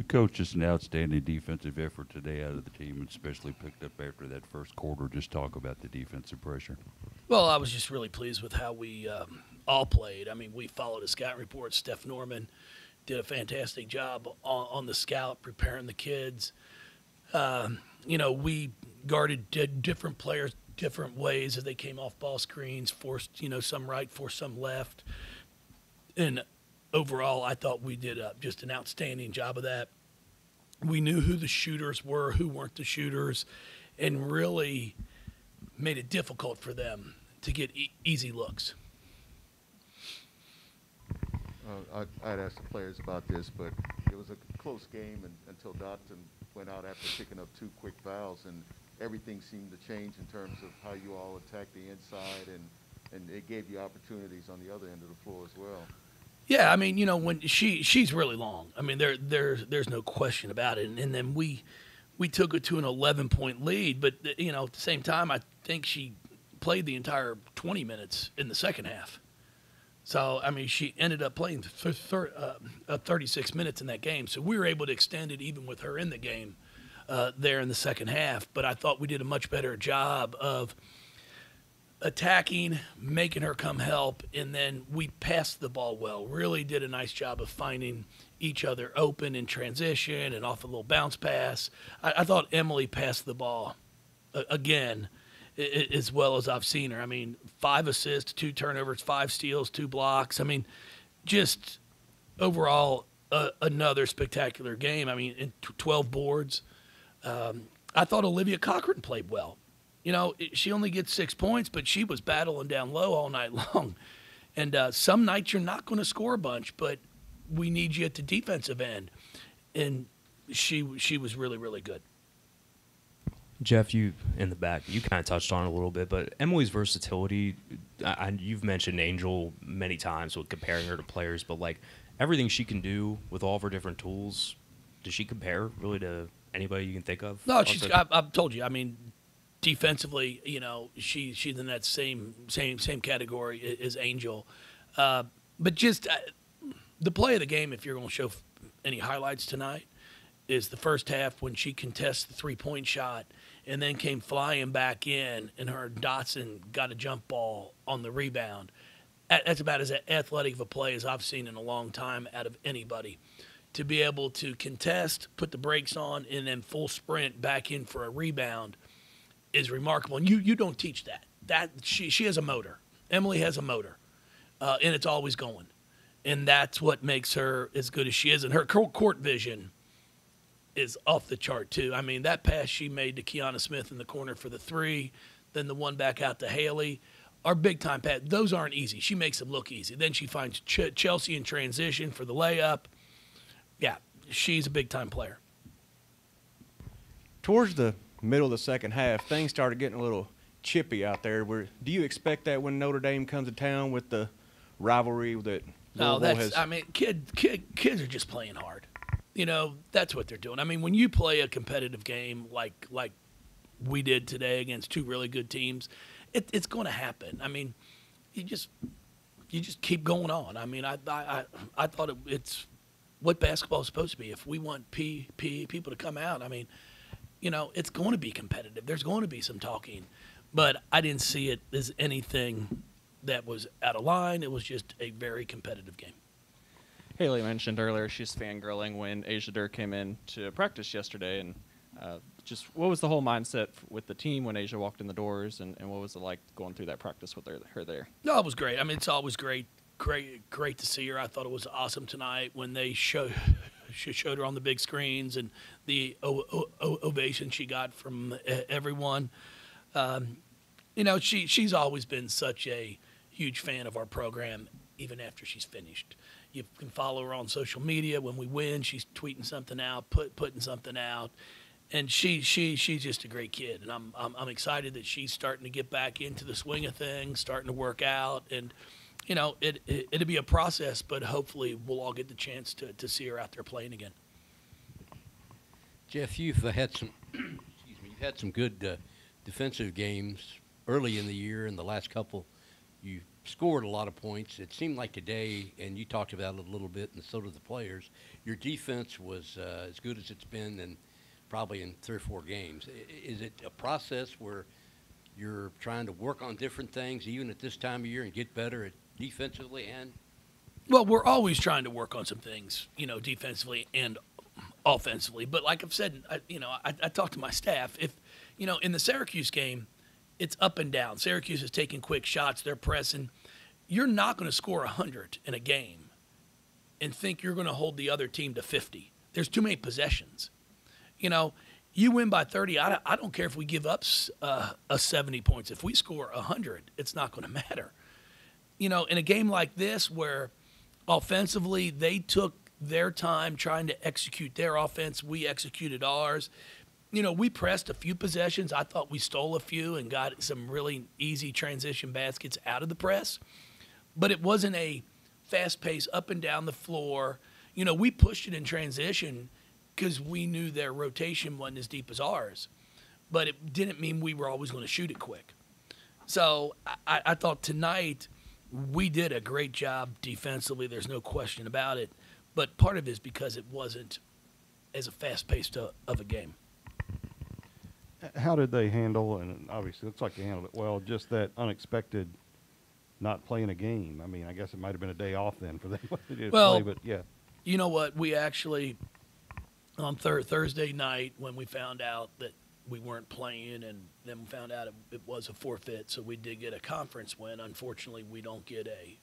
coached just an outstanding defensive effort today out of the team, and especially picked up after that first quarter. Just talk about the defensive pressure. Well, I was just really pleased with how we all played. I mean, we followed a scout report. Steph Norman did a fantastic job on the scout, preparing the kids. We guarded different players different ways as they came off ball screens, forced, some right, forced some left. And overall, I thought we did just an outstanding job of that. We knew who the shooters were, who weren't the shooters, and really made it difficult for them to get easy looks. I'd asked the players about this, but it was a close game until Dotson went out after picking up 2 quick fouls, and everything seemed to change in terms of how you all attacked the inside, and it gave you opportunities on the other end of the floor as well. Yeah, I mean, when she's really long. I mean, there's no question about it. And then we took it to an 11-point lead, but at the same time, I think she played the entire 20 minutes in the second half. So, I mean, she ended up playing 36 minutes in that game. So we were able to extend it even with her in the game there in the second half. But I thought we did a much better job of attacking, making her come help, and then we passed the ball well. Really did a nice job of finding each other open in transition and off a little bounce pass. I thought Emily passed the ball again as well as I've seen her. I mean, 5 assists, 2 turnovers, 5 steals, 2 blocks. I mean, just overall another spectacular game. I mean, 12 boards. I thought Olivia Cochran played well. She only gets 6 points, but she was battling down low all night long. And some nights you're not going to score a bunch, but we need you at the defensive end. And she was really, really good. Jeff, you in the back, you kind of touched on it a little bit, but Emily's versatility, you've mentioned Angel many times with comparing her to players, but like everything she can do with all of her different tools, does she compare really to anybody you can think of? No, I've told you. I mean, defensively, she's in that same category as Angel. But just the play of the game, if you're going to show any highlights tonight, is the first half when she contests the 3-point shot and then came flying back in, and her Dotson got a jump ball on the rebound. That's about as athletic of a play as I've seen in a long time out of anybody. To be able to contest, put the brakes on, and then full sprint back in for a rebound is remarkable. And you don't teach that. She has a motor. Emily has a motor, and it's always going. And that's what makes her as good as she is. And her court vision is off the chart, too. I mean, that pass she made to Kiana Smith in the corner for the 3, then the one back out to Haley, our big-time pass, those aren't easy. She makes them look easy. Then she finds Chelsea in transition for the layup. Yeah, she's a big-time player. Towards the middle of the second half, things started getting a little chippy out there. Do you expect that when Notre Dame comes to town with the rivalry that Louisville has? I mean, kids are just playing hard. That's what they're doing. I mean, when you play a competitive game like we did today against 2 really good teams, it's going to happen. I mean, you just keep going on. I mean, I thought it's what basketball is supposed to be. If we want people to come out, I mean, it's going to be competitive. There's going to be some talking, but I didn't see it as anything that was out of line. It was just a very competitive game. Haley mentioned earlier she's fangirling when Asia Durr came in to practice yesterday, and just what was the whole mindset with the team when Asia walked in the doors, and what was it like going through that practice with her there? No, it was great. I mean, it's always great to see her. I thought it was awesome tonight when they showed her on the big screens and the ovation she got from everyone. She's always been such a huge fan of our program, even after she's finished. You can follow her on social media. When we win, she's tweeting something out, putting something out, and she's just a great kid. And I'm excited that she's starting to get back into the swing of things, starting to work out, and it'll be a process, but hopefully we'll all get the chance to see her out there playing again. Jeff, you've had some you've had some good defensive games early in the year, and the last couple you scored a lot of points. It seemed like today, and you talked about it a little bit, and so did the players, your defense was as good as it's been in probably in 3 or 4 games. Is it a process where you're trying to work on different things even at this time of year and get better at defensively and? Well, we're always trying to work on some things, defensively and offensively. But like I've said, I talked to my staff. If, in the Syracuse game, it's up and down. Syracuse is taking quick shots. They're pressing. You're not going to score 100 in a game and think you're going to hold the other team to 50. There's too many possessions. You win by 30. I don't care if we give up 70 points. If we score 100, it's not going to matter. In a game like this where offensively they took their time trying to execute their offense, we executed ours. We pressed a few possessions. I thought we stole a few and got some really easy transition baskets out of the press. But it wasn't a fast pace up and down the floor. We pushed it in transition because we knew their rotation wasn't as deep as ours. But it didn't mean we were always going to shoot it quick. So I thought tonight we did a great job defensively. There's no question about it. But part of it is because it wasn't as a fast-paced of a game. How did they handle, and obviously it looks like they handled it well, just that unexpected not playing a game? I mean, I guess it might have been a day off then for them. They didn't play, but yeah. You know what? We actually, on Thursday night, when we found out that we weren't playing and then we found out it was a forfeit, so we did get a conference win. Unfortunately, we don't get a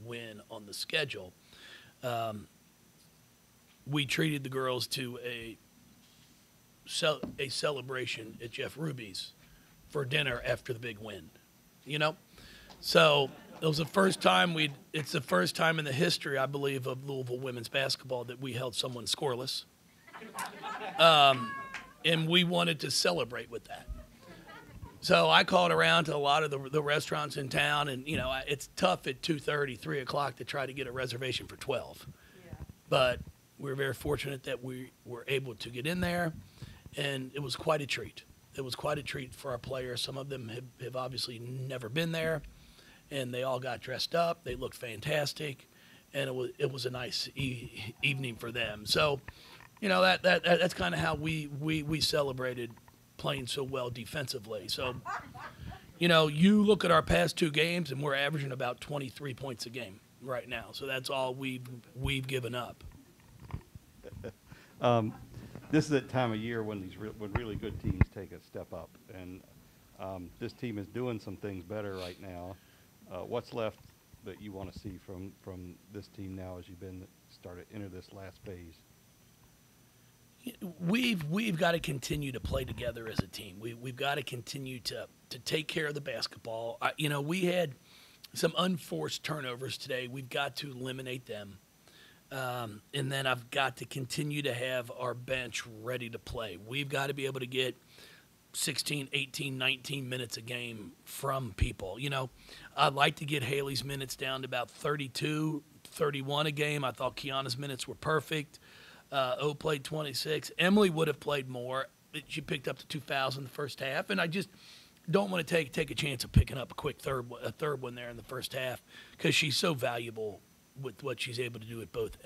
win on the schedule. We treated the girls to a celebration at Jeff Ruby's for dinner after the big win, So it was the first time it's the first time in the history, I believe, of Louisville women's basketball that we held someone scoreless. And we wanted to celebrate with that. So I called around to a lot of the restaurants in town, and, it's tough at 2:30, 3 o'clock to try to get a reservation for 12. Yeah. But we were very fortunate that we were able to get in there, and it was quite a treat. It was quite a treat for our players. Some of them have obviously never been there, and they all got dressed up. They looked fantastic, and it was a nice evening for them. So, that's kind of how we celebrated playing so well defensively. So, you look at our past 2 games, and we're averaging about 23 points a game right now. So that's all we've given up. This is that time of year when when really good teams take a step up, and this team is doing some things better right now. What's left that you want to see from this team now as you've enter this last phase? We've got to continue to play together as a team. We've got to continue to take care of the basketball. We had some unforced turnovers today. We've got to eliminate them. And then I've got to continue to have our bench ready to play. We've got to be able to get 16, 18, 19 minutes a game from people. I'd like to get Haley's minutes down to about 32, 31 a game. I thought Kiana's minutes were perfect. O played 26. Emily would have played more. She picked up to 2 fouls in the first half, and I just don't want to take a chance of picking up a third one there in the first half because she's so valuable with what she's able to do at both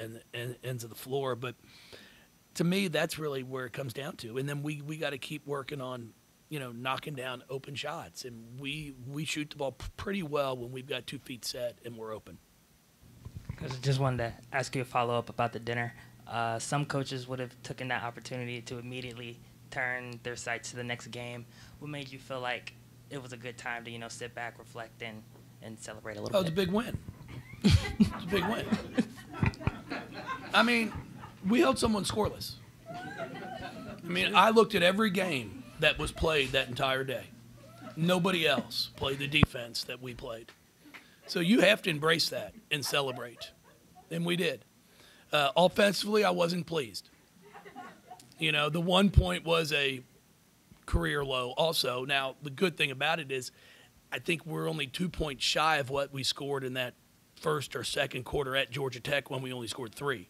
ends of the floor. But to me, that's really where it comes down to. And then we got to keep working on, knocking down open shots. And we shoot the ball pretty well when we've got 2 feet set and we're open. I just wanted to ask you a follow-up about the dinner. Some coaches would have taken that opportunity to immediately turn their sights to the next game. What made you feel like it was a good time to, sit back, reflect, and celebrate a little bit? Oh, it was a big win. It's a big win. I mean, we held someone scoreless. I mean, I looked at every game that was played that entire day. Nobody else played the defense that we played. So you have to embrace that and celebrate. And we did. Offensively, I wasn't pleased. The 1 point was a career low also. Now, the good thing about it is I think we're only 2 points shy of what we scored in that first or second quarter at Georgia Tech when we only scored 3.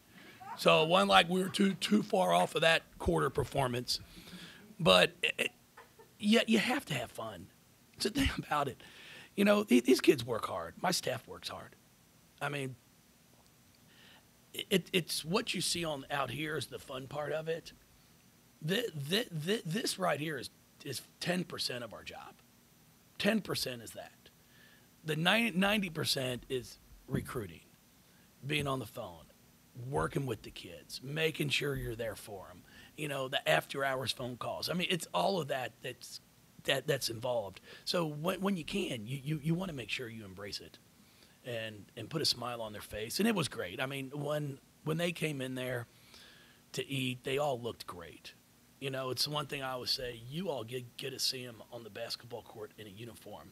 So it wasn't like we were too far off of that quarter performance. But you have to have fun. It's the thing about it. You know, these kids work hard. My staff works hard. I mean, it's what you see on out here is the fun part of it. This right here is 10% of our job. 10% is that. The 90% is recruiting, being on the phone, working with the kids, making sure you're there for them. You know, the after-hours phone calls. I mean, it's all of that that's involved. So when you can, you want to make sure you embrace it and put a smile on their face. And it was great. I mean, when they came in there to eat, they all looked great. You know, it's one thing I always say, you all get to see them on the basketball court in a uniform.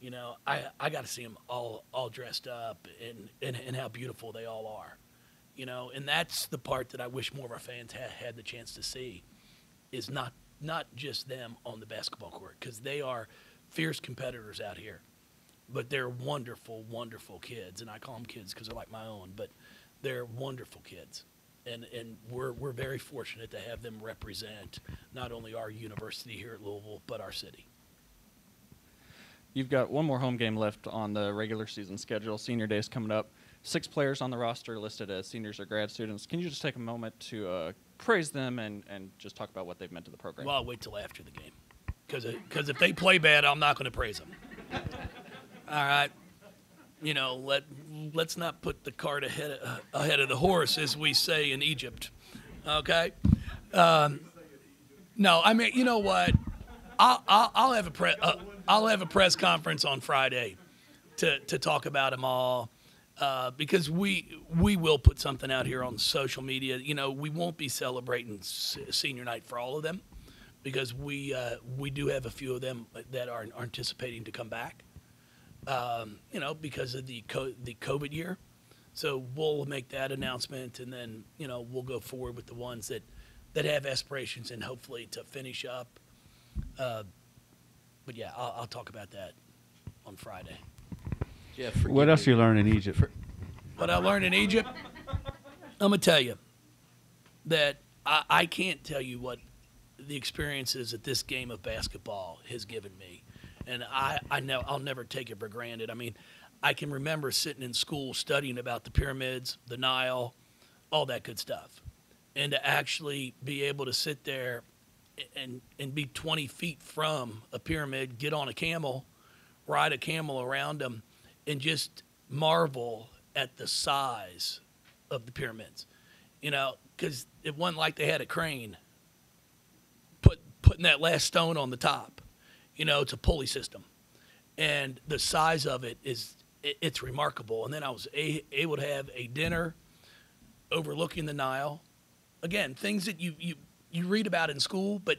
You know, I got to see them all dressed up and how beautiful they all are. You know, and that's the part that I wish more of our fans had the chance to see, is not just them on the basketball court, because they are fierce competitors out here. But they're wonderful, wonderful kids, and I call them kids because they're like my own, but they're wonderful kids. And we're very fortunate to have them represent not only our university here at Louisville, but our city. You've got one more home game left on the regular season schedule. Senior Day is coming up. 6 players on the roster listed as seniors or grad students. Can you just take a moment to praise them and just talk about what they've meant to the program? Well, I'll wait till after the game, because if they play bad, I'm not going to praise them. All right. You know, let's not put the cart ahead of the horse, as we say in Egypt. Okay. No, I mean, you know what? I'll have a press conference on Friday to talk about them all, because we will put something out here on social media. You know, we won't be celebrating senior night for all of them, because we do have a few of them that are anticipating to come back. You know, because of the COVID year. So we'll make that announcement, and then, you know, we'll go forward with the ones that have aspirations and hopefully to finish up. But, yeah, I'll talk about that on Friday. Jeff, What else you learn in Egypt? What I learned in Egypt, I'm going to tell you that I can't tell you what the experiences that this game of basketball has given me. And I know I'll never take it for granted. I mean, I can remember sitting in school studying about the pyramids, the Nile, all that good stuff. And to actually be able to sit there and be 20 feet from a pyramid, get on a camel, ride a camel around them, and just marvel at the size of the pyramids. You know, because it wasn't like they had a crane putting that last stone on the top. You know, it's a pulley system, and the size of it it's remarkable. And then I was able to have a dinner overlooking the Nile. Again, things that you read about in school, but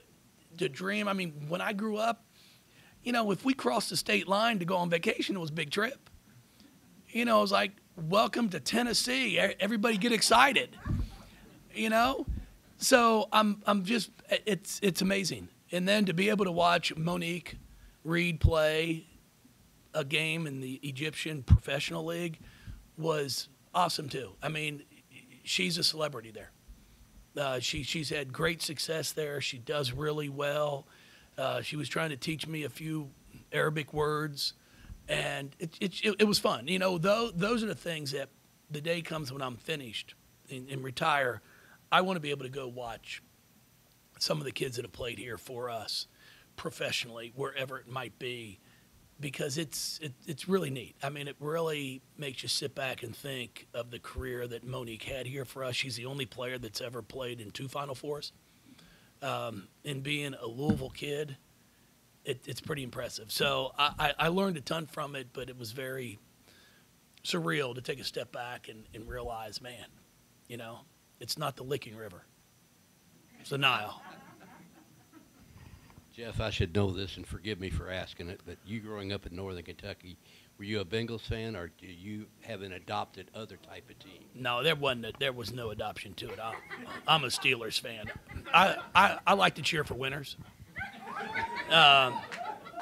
to dream. I mean, when I grew up, you know, if we crossed the state line to go on vacation, it was a big trip. You know, it was like, welcome to Tennessee. Everybody get excited. You know, so I'm just it's amazing. And then to be able to watch Monique Reed play a game in the Egyptian Professional League was awesome too. I mean, she's a celebrity there. She's had great success there. She does really well. She was trying to teach me a few Arabic words, and it was fun. You know, those are the things that the day comes when I'm finished and retire, I want to be able to go watch some of the kids that have played here for us professionally, wherever it might be, because it's really neat. I mean, it really makes you sit back and think of the career that Monique had here for us. She's the only player that's ever played in 2 Final Fours. And being a Louisville kid, it's pretty impressive. So I learned a ton from it, but it was very surreal to take a step back and realize, man, you know, it's not the Licking River. It's the Nile. Jeff, I should know this, and forgive me for asking it, but you growing up in Northern Kentucky, were you a Bengals fan, or do you have an adopted other type of team? No, there was no adoption to it. I'm a Steelers fan. I like to cheer for winners.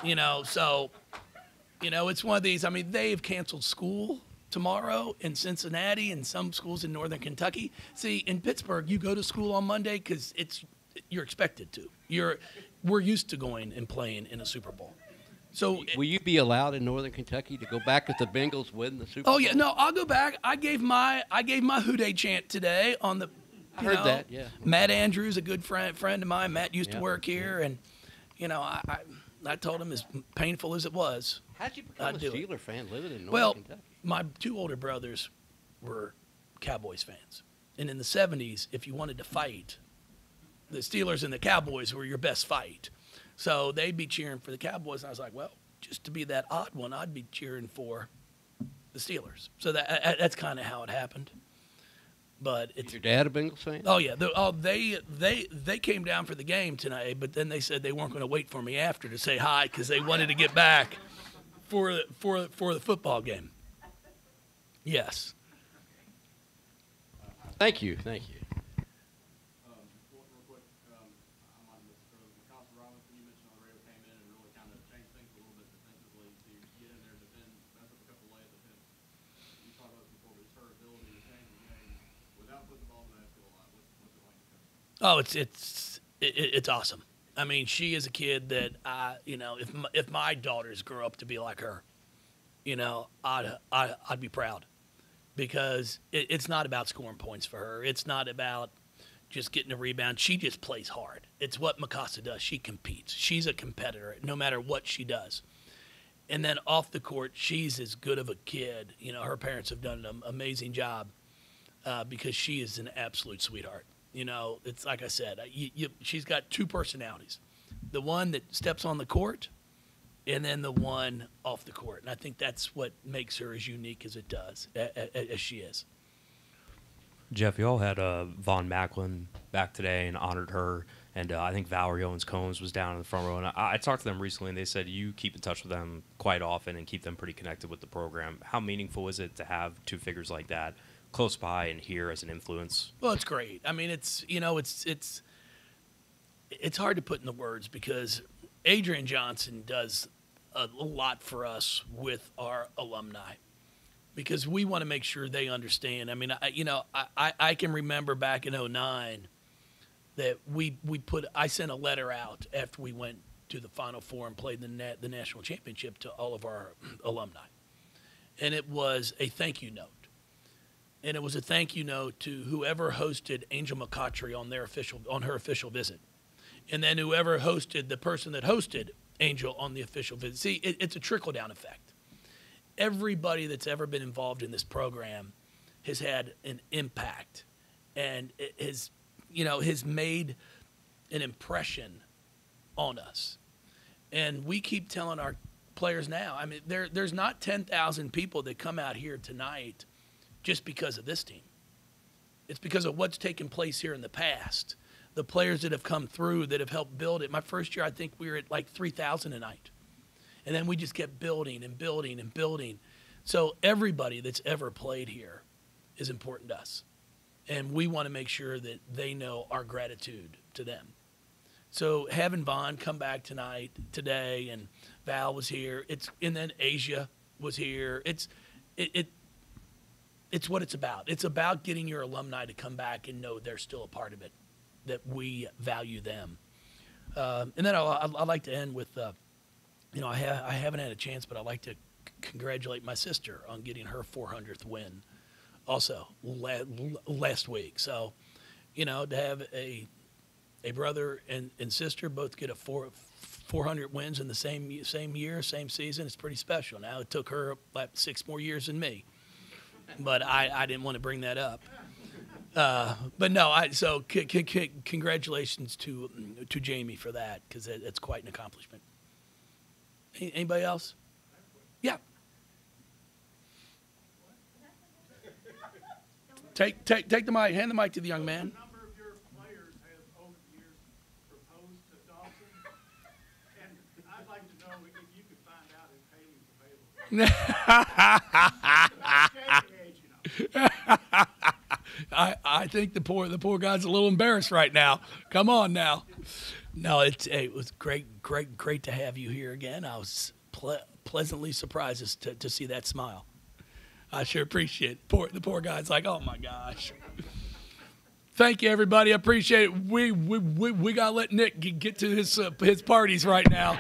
You know, so, you know, it's one of these. I mean, they've canceled school tomorrow in Cincinnati and some schools in Northern Kentucky. See, in Pittsburgh, you go to school on Monday because you're expected to. We're used to going and playing in a Super Bowl. So Will you be allowed in Northern Kentucky to go back if the Bengals win the Super Bowl? Oh yeah, no, I'll go back. I gave my Who Dey chant today on the. I heard that. Yeah. Matt Andrews, a good friend of mine. Matt used to Yeah. work here, and I told him, as painful as it was. How'd you become a Steeler fan living in Northern Well, Kentucky? my two older brothers were Cowboys fans, and in the '70s, if you wanted to fight, the Steelers and the Cowboys were your best fight. So they'd be cheering for the Cowboys, and I was like, well, just to be that odd one, I'd be cheering for the Steelers. So that's kind of how it happened. But Is your dad a Bengals fan? Oh yeah, they came down for the game tonight, but then they said they weren't going to wait for me after to say hi because they wanted to get back for the football game. Yes. Thank you. Oh, it's awesome. I mean, she is a kid that if my daughters grow up to be like her, I'd be proud, because it's not about scoring points for her. It's not about just getting a rebound. She just plays hard. It's what Mikasa does. She competes. She's a competitor no matter what she does. And then off the court, she's as good of a kid. Her parents have done an amazing job because she is an absolute sweetheart. It's like I said, she's got two personalities. The one that steps on the court and then the one off the court. And I think that's what makes her as unique as it does, as she is. Jeff, you all had Von Macklin back today and honored her. And I think Valerie Owens-Combs was down in the front row. And I talked to them recently, and they said you keep in touch with them quite often and keep them pretty connected with the program. How meaningful is it to have two figures like that close by and here as an influence? Well, it's great. I mean, it's hard to put in the words, because Adrian Johnson does a lot for us with our alumni, because we want to make sure they understand. I mean, I can remember back in '09 that I sent a letter out after we went to the Final Four and played the national championship to all of our alumni, and it was a thank you note. And it was a thank you note to whoever hosted Angel McCautry on her official visit, and then whoever hosted the person that hosted Angel on the official visit. See, it's a trickle down effect. Everybody that's ever been involved in this program has had an impact, and it has made an impression on us. And we keep telling our players now. I mean, there's not 10,000 people that come out here tonight just because of this team. It's because of what's taken place here in the past. The players that have come through that have helped build it. My first year, I think we were at like 3,000 a night. And then we just kept building and building and building. So everybody that's ever played here is important to us. And we want to make sure that they know our gratitude to them. So having Vaughn come back today, and Val was here, and then Asia was here. It's what it's about. It's about getting your alumni to come back and know they're still a part of it, that we value them. And then I'd like to end with, I haven't had a chance, but I'd like to congratulate my sister on getting her 400th win also last week. So, to have a brother and sister both get a 400 wins in the same year, same season, it's pretty special. Now, it took her about 6 more years than me. But I didn't want to bring that up. But no, so congratulations to Jamie for that, because it's quite an accomplishment. Anybody else? Yeah. Take the mic. Hand the mic to the young man. A number of your players have over the years proposed to Dawson, and I'd like to know if you could find out if Haley's available. I think the poor guy's a little embarrassed right now. Come on now. No, it was great to have you here again. I was pleasantly surprised to see that smile. I sure appreciate it. The poor guy's like, oh my gosh. Thank you, everybody. I appreciate it. We gotta let Nick get to his parties right now.